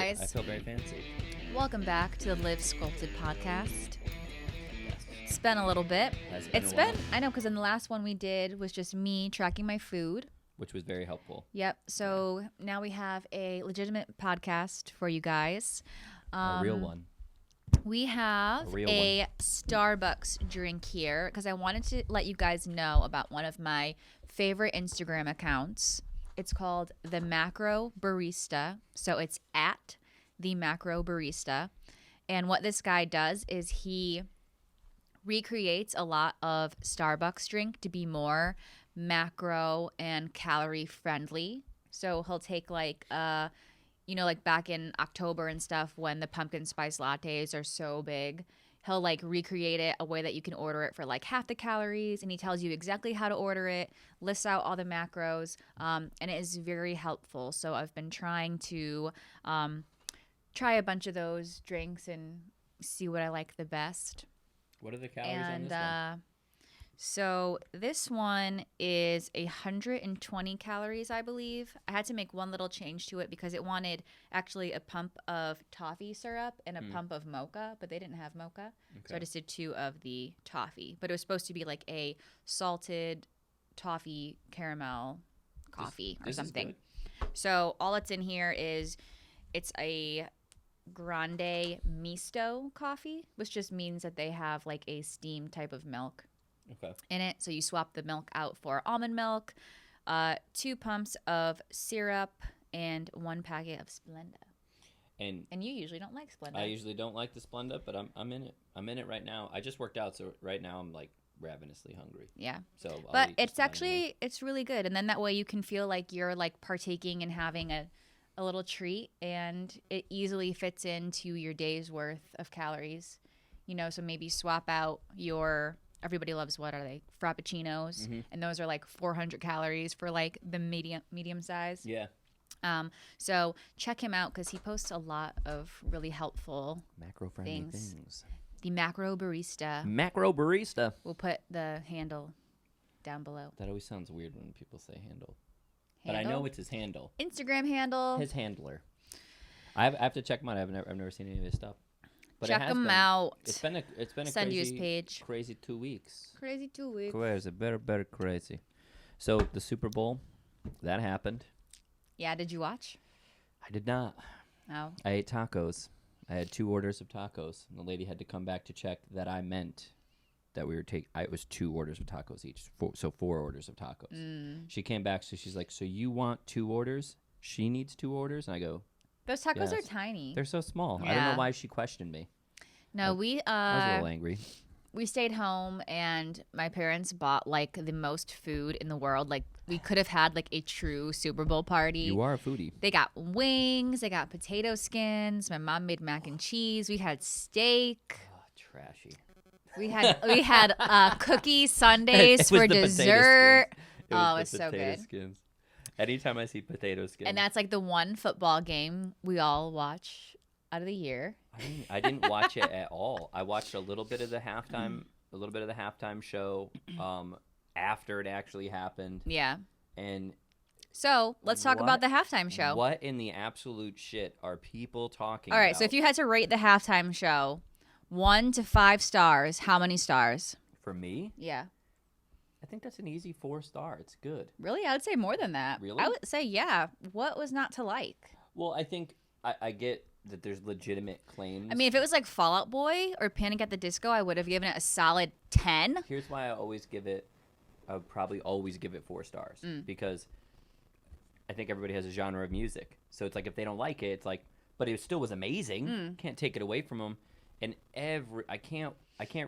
guys. I feel very fancy. Welcome back to the Live Sculpted podcast. Yes. It's been a little bit. It's been a while. I know, because in the last one we did was just me tracking my food. Which was very helpful. Yep. So now we have a legitimate podcast for you guys. A real one. We have a Starbucks drink here because I wanted to let you guys know about one of my favorite Instagram accounts. It's called The Macro Barista. So it's at The Macro Barista. And what this guy does is he recreates a lot of Starbucks drink to be more macro and calorie friendly. So he'll take like back in October and stuff when the pumpkin spice lattes are so big, he'll like recreate it a way that you can order it for like half the calories, and he tells you exactly how to order it, lists out all the macros, and it is very helpful. So I've been trying to try a bunch of those drinks and see what I like the best. What are the calories on this one? So this one is 120 calories, I believe. I had to make one little change to it because it wanted actually a pump of toffee syrup and a pump of mocha, but they didn't have mocha. Okay. So I just did 2 of the toffee. But it was supposed to be like a salted toffee caramel coffee or something. So all that's in here is it's a grande misto coffee, which just means that they have like a steam type of milk. Okay. In it. So you swap the milk out for almond milk, 2 pumps of syrup, and 1 packet of Splenda. And you usually don't like Splenda. I usually don't like the Splenda, but I'm in it. I'm in it right now. I just worked out, so right now I'm like ravenously hungry. Yeah. So, but it's really good, and then that way you can feel like you're like partaking and having a little treat, and it easily fits into your day's worth of calories. You know, so maybe swap out your. Everybody loves, what are they, frappuccinos, and those are like 400 calories for like the medium size. Yeah. So check him out because he posts a lot of really helpful macro-friendly things. The Macro Barista. Macro Barista. We'll put the handle down below. That always sounds weird when people say handle. But I know it's his handle. Instagram handle. His handler. I have to check him out. I've never seen any of his stuff. But check him out. It's been a Send you his page. Crazy 2 weeks. Crazy 2 weeks. Crazy, better crazy. So the Super Bowl, that happened. Yeah, did you watch? I did not. Oh. I ate tacos. I had 2 orders of tacos. And the lady had to come back to check that I meant that we were it was 2 orders of tacos each. 4 orders of tacos. She came back, so she's like, so you want 2 orders? She needs 2 orders? And I go, those tacos are tiny. They're so small. Yeah. I don't know why she questioned me. No, I was a little angry. We stayed home, and my parents bought like the most food in the world. Like we could have had like a true Super Bowl party. You are a foodie. They got wings. They got potato skins. My mom made mac and cheese. We had steak. Oh, trashy. We had cookie sundaes for dessert. Oh, it's so good. Skins. Anytime I see potato skins. And that's like the one football game we all watch out of the year. I didn't watch it at all. I watched a little bit of the halftime show after it actually happened. Yeah. And so let's talk about the halftime show. What in the absolute shit are people talking about? All right, about? so if you had to rate the halftime show 1 to 5 stars, how many stars? For me? Yeah. I think that's an easy 4 star. It's good. Really? I would say more than that. Really? I would say, yeah. What was not to like? Well, I think I get that there's legitimate claims. I mean, if it was like Fall Out Boy or Panic at the Disco, I would have given it a solid 10. Here's why I would probably always give it 4 stars. Because I think everybody has a genre of music. So it's like if they don't like it, it's like, but it still was amazing. Can't take it away from them. And I can't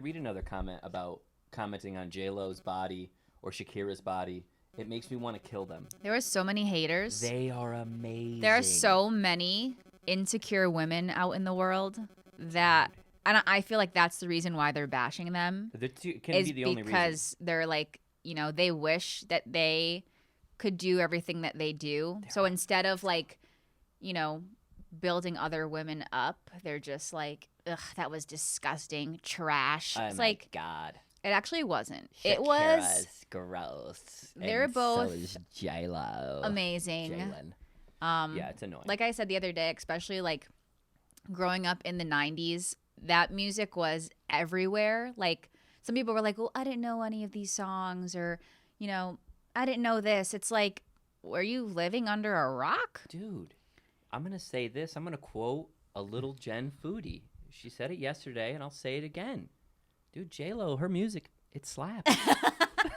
read another comment about commenting on J-Lo's body or Shakira's body. It makes me want to kill them. There were so many haters. They are amazing. There are so many insecure women out in the world that, and I feel like that's the reason why they're bashing them. Because they're like, they wish that they could do everything that they do. So instead of like, building other women up, they're just like, ugh, that was disgusting, trash. Oh it's my like, God. It actually wasn't. Shakira's It was gross. They're and both so is J-Lo. amazing. Jalen. Yeah, it's annoying. Like I said the other day, especially like growing up in the 90s, that music was everywhere. Like some people were like, well, I didn't know any of these songs, or, you know, I didn't know this. It's like, were you living under a rock? Dude, I'm going to say this. I'm going to quote a little Jen Foodie. She said it yesterday, and I'll say it again. Dude, J-Lo, her music, it slaps.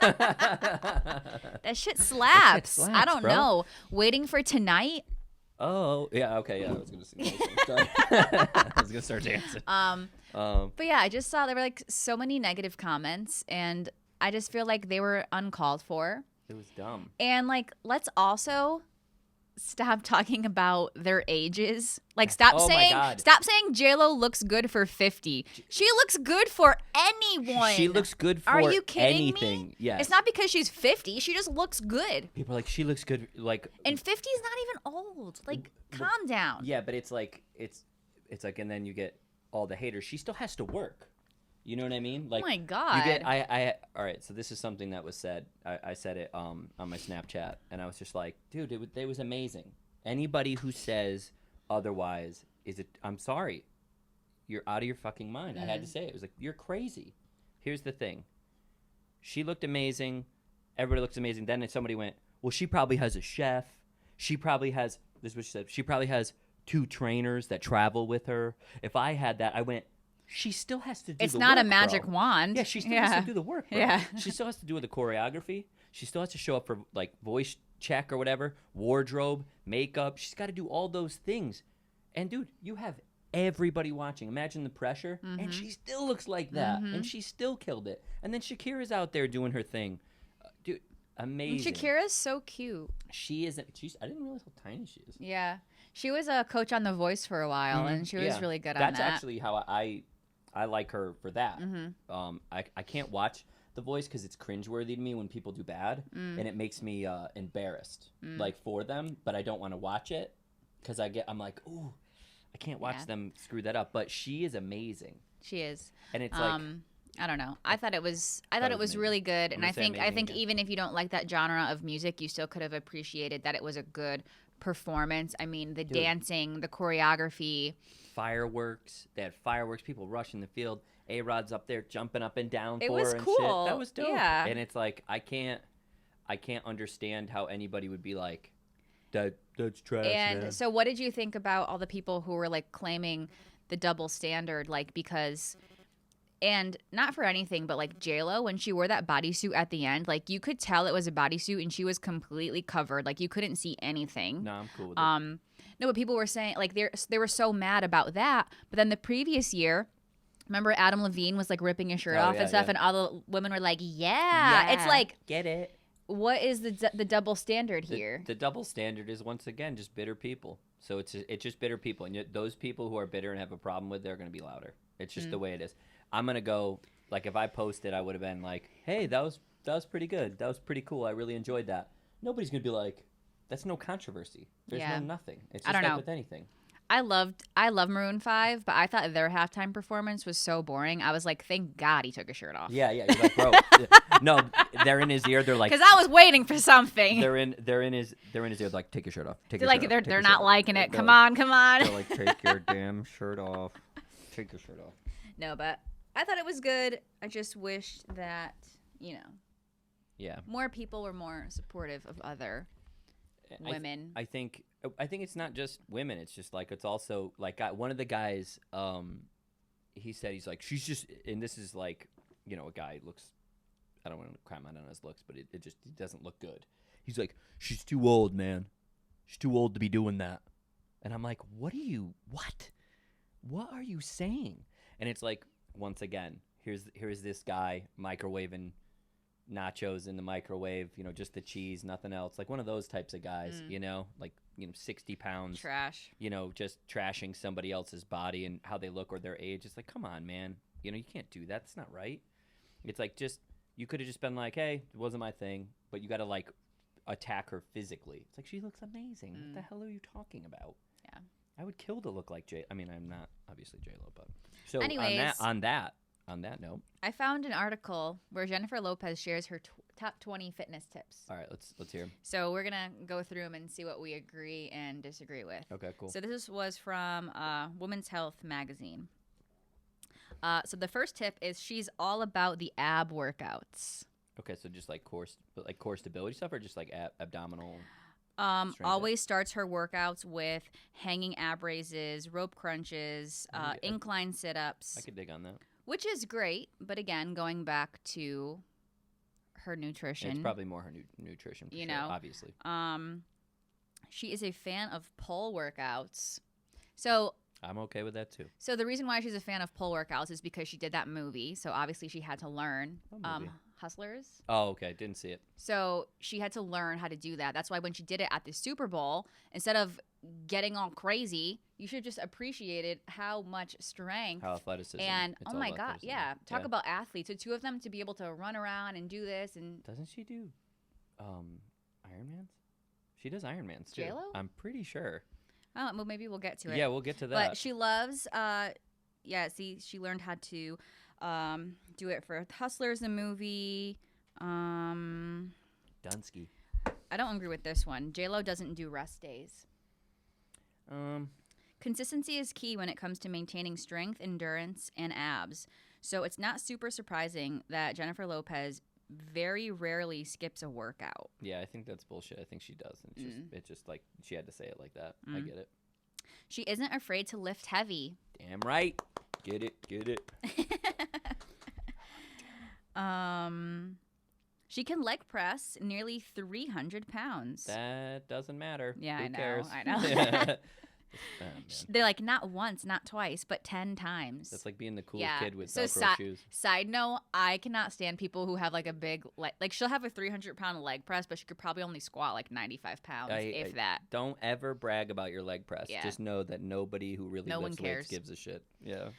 That shit slaps. I don't know. Waiting for Tonight. Oh, yeah, okay, yeah. I was going to sing that. I was going to start dancing. But yeah, I just saw there were like so many negative comments, and I just feel like they were uncalled for. It was dumb. And like, let's also stop talking about their ages. Like, stop saying J-Lo looks good for 50. She looks good for anyone. She looks good for anything. Are you kidding anything. me? Yes. It's not because she's 50. She just looks good. People are like, she looks good. Like, and 50 is not even old. Like, calm down. Yeah, but it's like, and then you get all the haters. She still has to work. You know what I mean? Like, oh my God. You get, all right, so this is something that was said. I said it on my Snapchat, and I was just like, dude, it was amazing. Anybody who says otherwise I'm sorry. You're out of your fucking mind. I had to say it. It was like, you're crazy. Here's the thing. She looked amazing. Everybody looks amazing. Then somebody went, well, she probably has a chef. She probably has, this is what she said, she probably has 2 trainers that travel with her. If I had that, I went, she still has to do the work. It's not a magic wand. Yeah, she still has to do the work, bro. Yeah. She still has to do the choreography. She still has to show up for, like, voice check or whatever, wardrobe, makeup. She's got to do all those things. And, dude, you have everybody watching. Imagine the pressure. And she still looks like that. And she still killed it. And then Shakira's out there doing her thing. Dude, amazing. And Shakira's so cute. She is. I didn't realize how tiny she is. Yeah. She was a coach on The Voice for a while, and she was really good on that. That's actually how I like her for that. I can't watch The Voice because it's cringeworthy to me when people do bad, and it makes me embarrassed, like, for them. But I don't want to watch it because I'm like, ooh, I can't watch them screw that up. But she is amazing. She is, and it's like, I don't know. I thought it was really good, and I think even if you don't like that genre of music, you still could have appreciated that it was a good performance. I mean, the dancing, the choreography. Fireworks. They had fireworks. People rushing the field. A-Rod's up there jumping up and down. It was cool. Shit. That was dope. Yeah. And it's like, I can't understand how anybody would be like, that's trash. And man. so, what did you think about all the people who were like claiming the double standard, like because, and not for anything, but like J-Lo, when she wore that bodysuit at the end, like you could tell it was a bodysuit, and she was completely covered, like you couldn't see anything. No, I'm cool with it. No, but people were saying, like, they were so mad about that. But then the previous year, remember Adam Levine was, like, ripping his shirt off and stuff, and all the women were like, yeah. It's like, get it. What is the double standard here? The double standard is, once again, just bitter people. So it's just bitter people. And yet those people who are bitter and have a problem with it are going to be louder. It's just the way it is. I'm going to go, like, if I posted, I would have been like, hey, that was pretty good. That was pretty cool. I really enjoyed that. Nobody's going to be like, that's no controversy. There's no nothing. It's just like with anything. I love Maroon 5, but I thought their halftime performance was so boring. I was like, thank God he took his shirt off. Yeah. You're like, bro. No, they're in his ear. They're like, because I was waiting for something. They're in his ear. They're like, take your shirt off. They're not liking it. Come on. They're like, take your damn shirt off. Take your shirt off. No, but I thought it was good. I just wished that, more people were more supportive of other women. I think it's not just women. It's just like, it's also like one of the guys. He said, he's like, she's just, and this is like, a guy looks. I don't want to comment on his looks, but it doesn't look good. He's like, she's too old, man. She's too old to be doing that. And I'm like, what are you saying? And it's like, once again, here's this guy microwaving nachos in the microwave, just the cheese, nothing else, like one of those types of guys, like 60 pounds trash, just trashing somebody else's body and how they look or their age. It's like, come on, man, you can't do that. That's not right. It's like, just, you could have just been like, hey, it wasn't my thing, but you got to like attack her physically. It's like, she looks amazing. What the hell are you talking about? Yeah, I would kill to look like I'm not obviously J-Lo, but so anyways, on that on that note, I found an article where Jennifer Lopez shares her top 20 fitness tips. all right, let's hear 'em. So we're gonna go through them and see what we agree and disagree with. Okay, cool. So this was from Women's Health magazine. So the first tip is she's all about the ab workouts. Okay, so just like core stability stuff, or just like abdominal. Always starts her workouts with hanging ab raises, rope crunches, incline sit-ups. I could dig on that. Which is great, but again, going back to her nutrition. It's probably more her nutrition, for sure, obviously. She is a fan of pole workouts. So I'm okay with that too. So the reason why she's a fan of pole workouts is because she did that movie. So obviously she had to learn. Hustlers. Oh, okay. Didn't see it. So she had to learn how to do that. That's why when she did it at the Super Bowl, instead of getting all crazy, you should just appreciated how much strength. How athleticism. And it's oh my God, yeah. Talk about athletes. The two of them to be able to run around and do this. And doesn't she do Ironmans? She does Ironmans too. J-Lo? I'm pretty sure. Oh, well, maybe we'll get to it. Yeah, we'll get to that. But she loves, she learned how to do it for Hustlers, the movie. Dunsky. I don't agree with this one. J-Lo doesn't do rest days. Consistency is key when it comes to maintaining strength, endurance, and abs. So it's not super surprising that Jennifer Lopez very rarely skips a workout. Yeah, I think that's bullshit. I think she does. And it's just like she had to say it like that. I get it. She isn't afraid to lift heavy. Damn right. Get it. She can leg press nearly 300 pounds. That doesn't matter. Yeah, Who cares? I know. They're like not once, not twice, but 10 times. That's like being the coolest kid with Velcro shoes. Side note, I cannot stand people who have like a big, like she'll have a 300-pound leg press, but she could probably only squat like 95 pounds, if that. Don't ever brag about your leg press. Yeah. Just know that nobody who really lifts weights gives a shit. Yeah.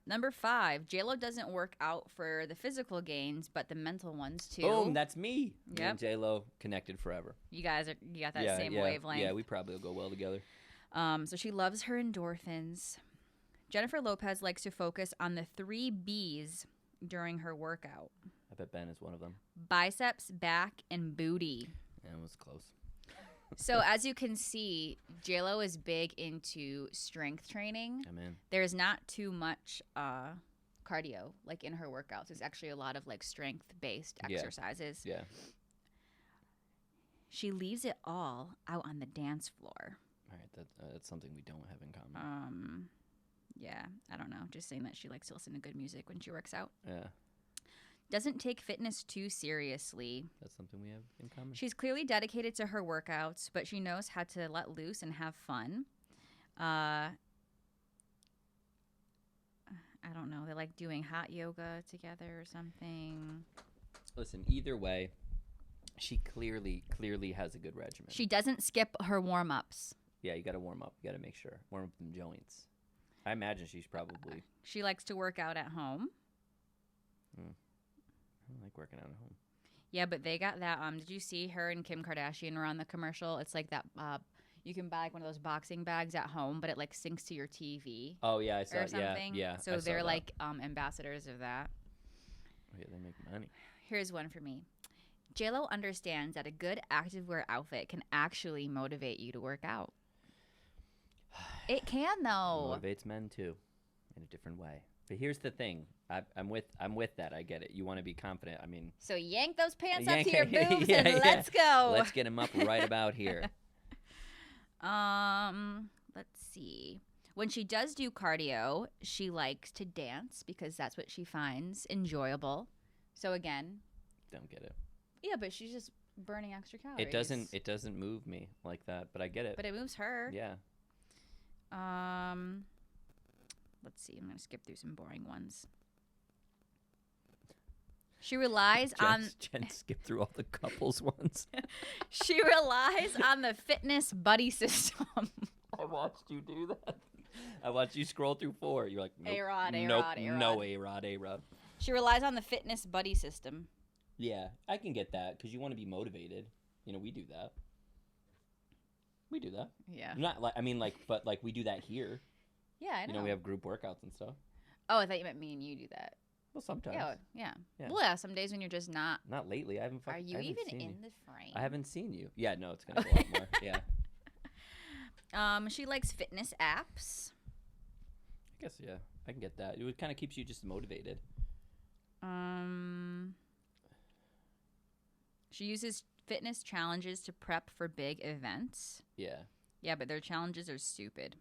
Number 5, J-Lo doesn't work out for the physical gains, but the mental ones too. Boom, that's me. Yep. Me and J-Lo connected forever. You got that same wavelength. Yeah, we probably will go well together. So she loves her endorphins. Jennifer Lopez likes to focus on the 3 B's during her workout. I bet Ben is one of them. Biceps, back, and booty. Yeah, it was close. So as you can see, J-Lo is big into strength training. I'm in. There's not too much cardio like in her workouts. It's actually a lot of like strength-based exercises. Yeah. She leaves it all out on the dance floor. All right, that's something we don't have in common. Yeah, I don't know. Just saying that she likes to listen to good music when she works out. Yeah. Doesn't take fitness too seriously. That's something we have in common. She's clearly dedicated to her workouts, but she knows how to let loose and have fun. I don't know. They like doing hot yoga together or something. Listen, either way, she clearly has a good regimen. She doesn't skip her warm-ups. Yeah, you got to warm up. You got to make sure. Warm up them joints. I imagine she's probably... She likes to work out at home. I don't like working out at home. Yeah, but they got that. Did you see her and Kim Kardashian were on the commercial? It's like that... you can buy like one of those boxing bags at home, but it like syncs to your TV. Oh, yeah, I saw or something. Yeah, so they're like ambassadors of that. Oh, yeah, they make money. Here's one for me. J-Lo understands that a good activewear outfit can actually motivate you to work out. It can, though. It motivates men too, in a different way. But here's the thing: I'm with that. I get it. You want to be confident. I mean, so yank those pants up to your boobs and let's go. Let's get them up right about here. Let's see. When she does do cardio, she likes to dance because that's what she finds enjoyable. So again, don't get it. Yeah, but she's just burning extra calories. It doesn't move me like that, but I get it. But it moves her. Yeah. Let's see. I'm going to skip through some boring ones. She relies on... Jen skipped through all the couples ones. She relies on the fitness buddy system. I watched you do that. I watched you scroll through 4. You're like, nope, A-Rod. No A-Rod. She relies on the fitness buddy system. Yeah, I can get that because you want to be motivated. You know, we do that. Yeah. Not like, I mean, like, but like we do that here. Yeah, I know. You know, we have group workouts and stuff. Oh, I thought you meant me and you do that. Well, sometimes. Yeah. Yeah. Well, yeah, some days when you're just not. Not lately. I haven't. Are you I haven't even seen in you. the frame? I haven't seen you. Yeah, no, it's gonna go up more. Yeah. She likes fitness apps. I guess yeah, I can get that. It kind of keeps you just motivated. She uses fitness challenges to prep for big events. Yeah. Yeah, but their challenges are stupid.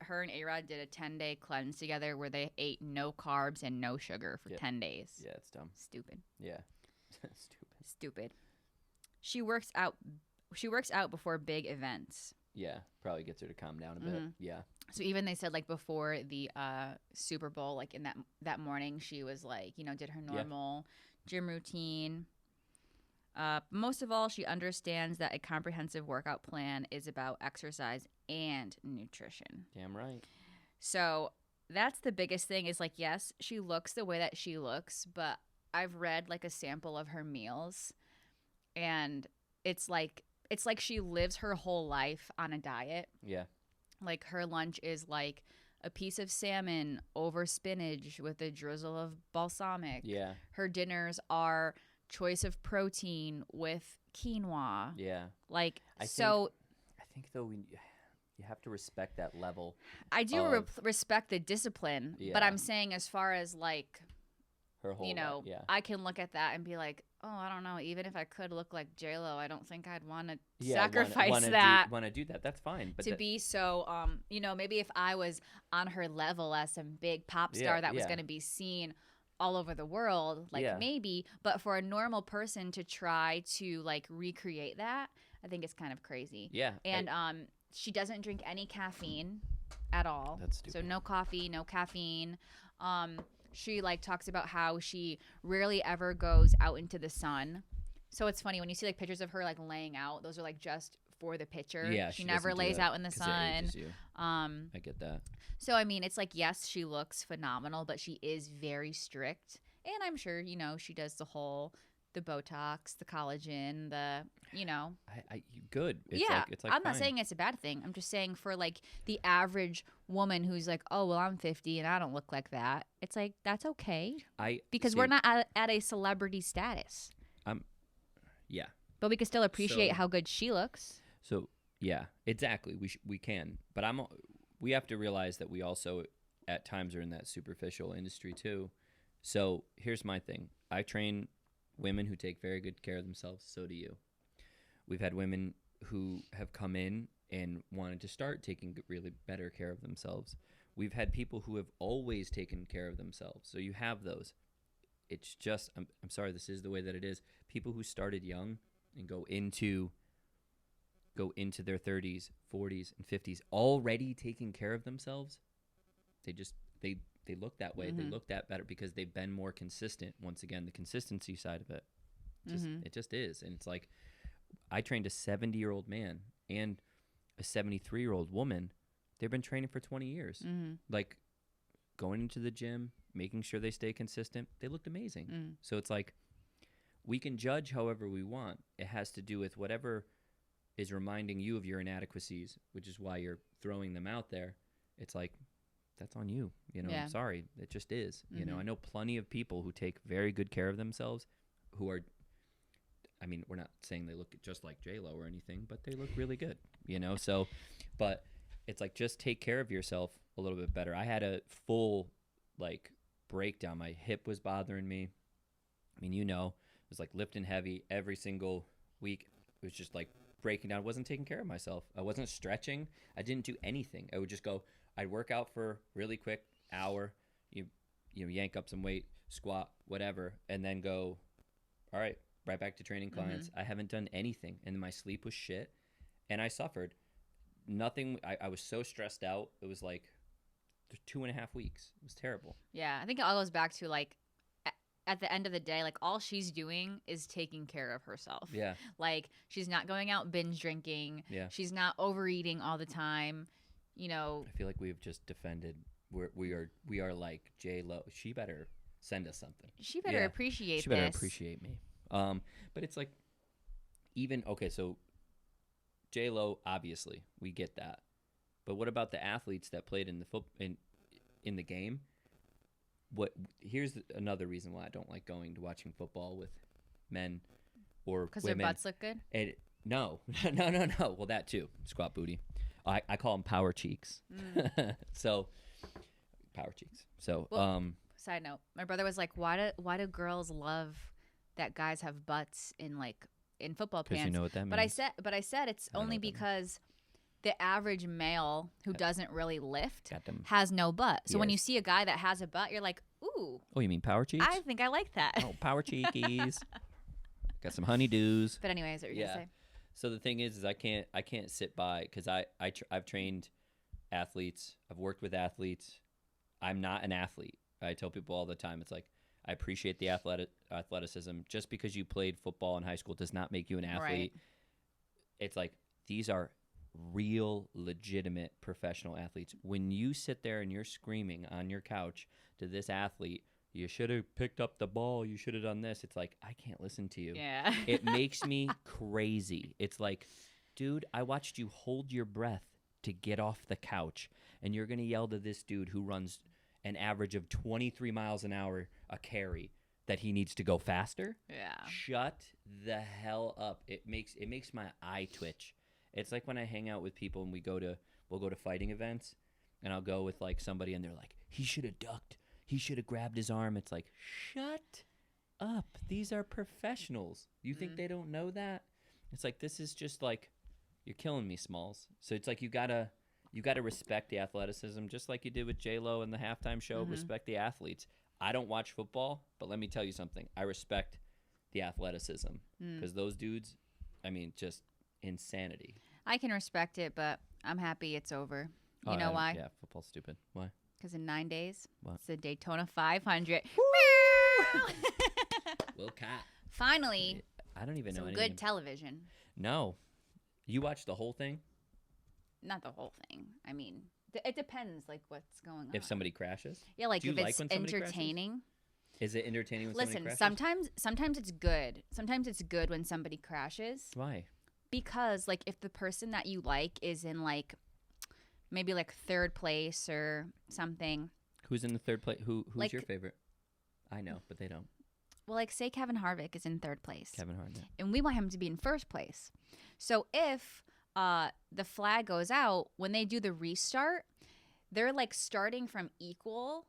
Her and A-Rod did a 10-day cleanse together where they ate no carbs and no sugar for 10 days. Yeah, it's dumb. Stupid. Yeah. Stupid. She works out before big events. Yeah, probably gets her to calm down a bit. Yeah. So even they said like before the Super Bowl, like in that morning, she was like, did her normal gym routine. Most of all, she understands that a comprehensive workout plan is about exercise and nutrition. Damn right. So that's the biggest thing is like, yes, she looks the way that she looks, but I've read like a sample of her meals and it's like she lives her whole life on a diet. Yeah. Like her lunch is like a piece of salmon over spinach with a drizzle of balsamic. Yeah. Her dinners are choice of protein with quinoa. Yeah. Like, I think though you have to respect that level. I do respect the discipline, but I'm saying as far as like, her whole life, I can look at that and be like, oh, I don't know. Even if I could look like J-Lo, I don't think I'd want to sacrifice that. Want to do that? That's fine. But be so, maybe if I was on her level as some big pop star that was going to be seen all over the world, like maybe. But for a normal person to try to like recreate that, I think it's kind of crazy. Yeah. And she doesn't drink any caffeine at all. That's stupid. So no coffee, no caffeine. She like talks about how she rarely ever goes out into the sun. So it's funny when you see like pictures of her like laying out, those are like just for the picture. Yeah, she never lays out in the sun. I get that. So I mean, it's like, yes, she looks phenomenal, but she is very strict. And I'm sure, she does the Botox, the collagen, good. It's it's like I'm not saying it's a bad thing. I'm just saying for like the average woman who's like, oh, well, I'm 50 and I don't look like that. It's like, that's okay. Because we're not at a celebrity status. Yeah. But we can still appreciate how good she looks. So, yeah, exactly. We can. But we have to realize that we also at times are in that superficial industry too. So here's my thing. I train women who take very good care of themselves. So do you. We've had women who have come in and wanted to start taking really better care of themselves. We've had people who have always taken care of themselves. So you have those. It's just, I'm sorry, this is the way that it is. People who started young and go into their 30s, 40s, and 50s already taking care of themselves, they look that way. Mm-hmm. They look that better because they've been more consistent. Once again, the consistency side of it. It just is. And it's like, I trained a 70-year-old man and a 73-year-old woman. They've been training for 20 years. Mm-hmm. Like, going into the gym, making sure they stay consistent. They looked amazing. Mm. So it's like, we can judge however we want. It has to do with whatever is reminding you of your inadequacies, which is why you're throwing them out there. It's like, that's on you. I'm sorry. It just is. Mm-hmm. I know plenty of people who take very good care of themselves who are, I mean, we're not saying they look just like J-Lo or anything, but they look really good, So, but it's like, just take care of yourself a little bit better. I had a full, breakdown. My hip was bothering me. I mean, it was like lifting heavy every single week. It was just like breaking down. I wasn't taking care of myself. I wasn't stretching. I didn't do anything. I would just go, I'd work out for really quick hour, yank up some weight, squat, whatever, and then go, all right, right back to training clients. Mm-hmm. I haven't done anything. And my sleep was shit. And I suffered. Nothing. I was so stressed out. It was like 2.5 weeks. It was terrible. Yeah. I think it all goes back to at the end of the day, all she's doing is taking care of herself. Yeah. She's not going out binge drinking. Yeah. She's not overeating all the time. I feel like we've just defended. We are like J-Lo. She better send us something. She better appreciate. She better appreciate me. But it's like, so J-Lo, obviously we get that, but what about the athletes that played in the in the game? Here's another reason why I don't like going to watching football with men or Because their women. butts look good? No. Well, that too. Squat booty. I call them power cheeks. So, power cheeks. So, Well, side note, my brother was like, why do girls love that guys have butts in football pants? because you know what that means. But I said it's I don't know only what that means. because the average male who doesn't really lift Got them. has no butt. So when Yes. you see a guy that has a butt, you're like, ooh, Oh, you mean power cheeks? I think I like that. Oh, power cheekies. Got some honeydews. But anyways, what were you gonna say? So the thing is I can't sit by because I've trained athletes. I've worked with athletes. I'm not an athlete. I tell people all the time. It's like I appreciate the athleticism. Just because you played football in high school does not make you an athlete. Right. It's like these are real, legitimate professional athletes. When you sit there and you're screaming on your couch to this athlete, you should have picked up the ball. You should have done this. It's like, I can't listen to you. Yeah. It makes me crazy. It's like, dude, I watched you hold your breath to get off the couch, and you're going to yell to this dude who runs an average of 23 miles an hour a carry that he needs to go faster? Yeah. Shut the hell up. It makes my eye twitch. It's like when I hang out with people and we'll go to fighting events, and I'll go with like somebody and they're like, he should have ducked. He should have grabbed his arm. It's like, shut up. These are professionals. You think they don't know that? It's like, this is just like, you're killing me, Smalls. So it's like you gotta respect the athleticism, just like you did with J-Lo in the halftime show. Respect the athletes. I don't watch football, but let me tell you something. I respect the athleticism because those dudes, I mean, just insanity. I can respect it, but I'm happy it's over. You Oh, know why? Yeah, football's stupid. Why? Because in 9 days, What? it's the Daytona 500. Will Cat. Finally, I don't even know some anything. good television. No. You watched the whole thing? Not the whole thing. I mean, it depends, like, what's going on. If somebody crashes? Yeah, like, Do you if like it's when somebody crashes? entertaining. Is it entertaining when Listen, somebody crashes? sometimes it's good. Sometimes it's good when somebody crashes. Why? Because, like, if the person that you like is in, like, maybe, like, third place or something. Who's in the third place? Who's Like- your favorite? I know, but they don't. Well, like, say Kevin Harvick is in third place. Kevin Hart. Yeah. And we want him to be in first place. So if the flag goes out, when they do the restart, they're like starting from equal,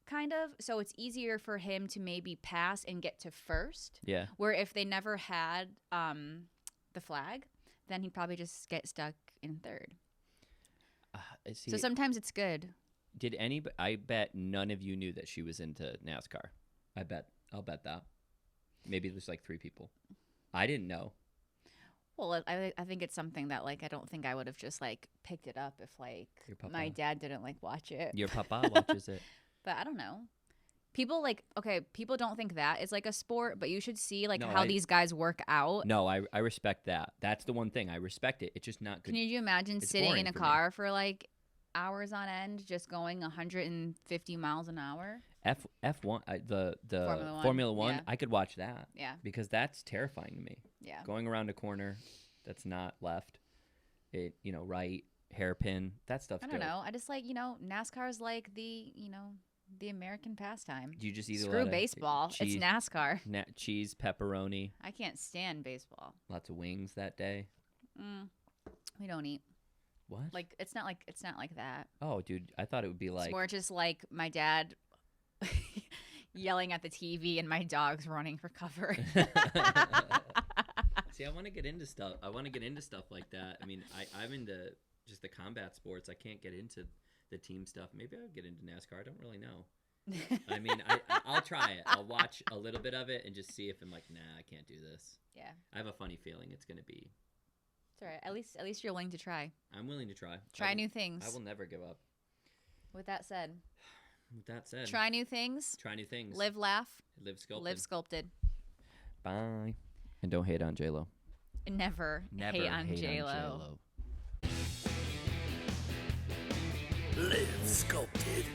kind of. So it's easier for him to maybe pass and get to first. Yeah. Where if they never had the flag, then he'd probably just get stuck in third. See, So sometimes it's good. did anybody? I bet none of you knew that she was into NASCAR. I'll bet that. Maybe there's like 3 people. I didn't know. Well, I think it's something that, like, I don't think I would have just, like, picked it up if, like, Your papa. my dad didn't, like, watch it. Your papa watches it. But I don't know. People, like, okay, people don't think that is, like, a sport, but you should see, like, No, how these guys work out. No, I respect that. That's the one thing. I respect it. It's just not good. Can you imagine It's sitting boring in a for me. car for, like, hours on end, just going 150 miles an hour? F1, the Formula 1, yeah. I could watch that. Yeah. Because that's terrifying to me. Yeah. Going around a corner that's not left, right, hairpin, that stuff's I good. don't know. I just, like, NASCAR is like the American pastime. Do you just eat a Screw lot of baseball. cheese, It's NASCAR. cheese, pepperoni, I can't stand baseball. lots of wings that day? We don't eat. What? Like, it's not like that. Oh, dude, I thought it would be like It's more just like my dad yelling at the TV and my dogs running for cover. See, I want to get into stuff. Like that. I mean, I'm into just the combat sports. I can't get into the team stuff. Maybe I'll get into NASCAR. I don't really know. I mean, I'll try it. I'll watch a little bit of it and just see if I'm like, nah, I can't do this. Yeah, I have a funny feeling it's going to be. it's all right. At least you're willing to try. I'm willing to try. Try new things. I will never give up. With that said, With that said, try new things. try new things. Live, laugh, Live sculpted. live sculpted. Bye. And don't hate on J-Lo. Never hate on J-Lo. Live sculpted.